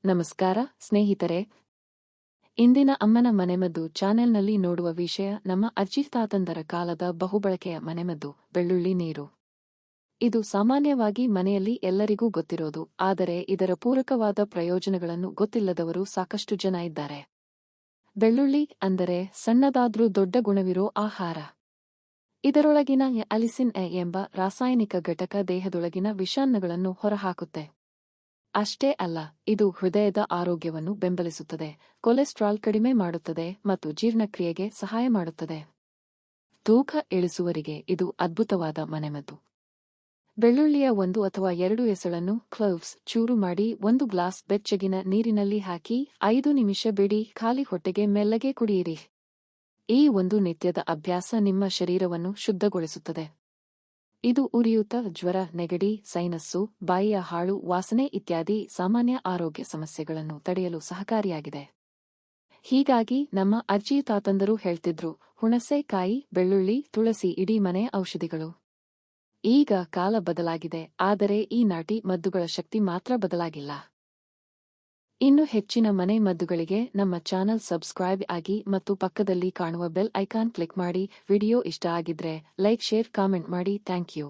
ನಮಸ್ಕಾರ ಸ್ನೇಹಿತರೆ, ಇಂದಿನ ಅಮ್ಮನ ಮನೆಮದ್ದು ಚಾನೆಲ್ನಲ್ಲಿ ನೋಡುವ ವಿಷಯ ನಮ್ಮ ಅಜ್ಜಿ ತಾತಂದರ ಕಾಲದ ಬಹುಬಳಕೆಯ ಮನೆಮದ್ದು ಬೆಳ್ಳುಳ್ಳಿ ನೀರು. ಇದು ಸಾಮಾನ್ಯವಾಗಿ ಮನೆಯಲ್ಲಿ ಎಲ್ಲರಿಗೂ ಗೊತ್ತಿರೋದು, ಆದರೆ ಇದರ ಪೂರಕವಾದ ಪ್ರಯೋಜನಗಳನ್ನು ಗೊತ್ತಿಲ್ಲದವರು ಸಾಕಷ್ಟು ಜನ ಇದ್ದಾರೆ. ಬೆಳ್ಳುಳ್ಳಿ ಅಂದರೆ ಸಣ್ಣದಾದ್ರೂ ದೊಡ್ಡ ಗುಣವಿರೋ ಆಹಾರ. ಇದರೊಳಗಿನ ಅಲಿಸಿನ್ ಎಂಬ ರಾಸಾಯನಿಕ ಘಟಕ ದೇಹದೊಳಗಿನ ವಿಷಾಣುಗಳನ್ನು ಹೊರಹಾಕುತ್ತೆ. ಅಷ್ಟೇ ಅಲ್ಲ, ಇದು ಹೃದಯದ ಆರೋಗ್ಯವನ್ನು ಬೆಂಬಲಿಸುತ್ತದೆ, ಕೊಲೆಸ್ಟ್ರಾಲ್ ಕಡಿಮೆ ಮಾಡುತ್ತದೆ ಮತ್ತು ಜೀರ್ಣಕ್ರಿಯೆಗೆ ಸಹಾಯ ಮಾಡುತ್ತದೆ. ತೂಕ ಇಳಿಸುವರಿಗೆ ಇದು ಅದ್ಭುತವಾದ ಮನೆಮದ್ದು. ಬೆಳ್ಳುಳ್ಳಿಯ 1 ಅಥವಾ 2 ಎಸಳನ್ನು ಕ್ಲೋವ್ಸ್ ಚೂರು ಮಾಡಿ 1 ಗ್ಲಾಸ್ ಬೆಚ್ಚಗಿನ ನೀರಿನಲ್ಲಿ ಹಾಕಿ 5 ನಿಮಿಷ ಬಿಡಿ ಖಾಲಿ ಹೊಟ್ಟೆಗೆ ಮೆಲ್ಲಗೆ ಕುಡಿಯಿರಿ. ಈ ಒಂದು ನಿತ್ಯದ ಅಭ್ಯಾಸ ನಿಮ್ಮ ಶರೀರವನ್ನು ಶುದ್ಧಗೊಳಿಸುತ್ತದೆ. ಇದು ಉರಿಯೂತ, ಜ್ವರ, ನೆಗಡಿ, ಸೈನಸ್ಸು, ಬಾಯಿಯ ಹಾಳು ವಾಸನೆ ಇತ್ಯಾದಿ ಸಾಮಾನ್ಯ ಆರೋಗ್ಯ ಸಮಸ್ಯೆಗಳನ್ನು ತಡೆಯಲು ಸಹಕಾರಿಯಾಗಿದೆ. ಹೀಗಾಗಿ ನಮ್ಮ ಅಜ್ಜಿ ತಾತಂದರು ಹೇಳ್ತಿದ್ರು, ಹುಣಸೆ ಕಾಯಿ, ಬೆಳ್ಳುಳ್ಳಿ, ತುಳಸಿ ಇಡೀ ಮನೆ ಔಷಧಿಗಳು. ಈಗ ಕಾಲ ಬದಲಾಗಿದೆ, ಆದರೆ ಈ ನಾಟಿ ಮದ್ದುಗಳ ಶಕ್ತಿ ಮಾತ್ರ ಬದಲಾಗಿಲ್ಲ. ಇನ್ನು ಹೆಚ್ಚಿನ ಮನೆ ಮದ್ದುಗಳಿಗೆ ನಮ್ಮ ಚಾನಲ್ ಸಬ್ಸ್ಕ್ರೈಬ್ ಆಗಿ ಮತ್ತು ಪಕ್ಕದಲ್ಲಿ ಕಾಣುವ ಬೆಲ್ ಐಕಾನ್ ಕ್ಲಿಕ್ ಮಾಡಿ. ವಿಡಿಯೋ ಇಷ್ಟ ಆಗಿದ್ರೆ ಲೈಕ್, ಶೇರ್, ಕಾಮೆಂಟ್ ಮಾಡಿ. Thank you.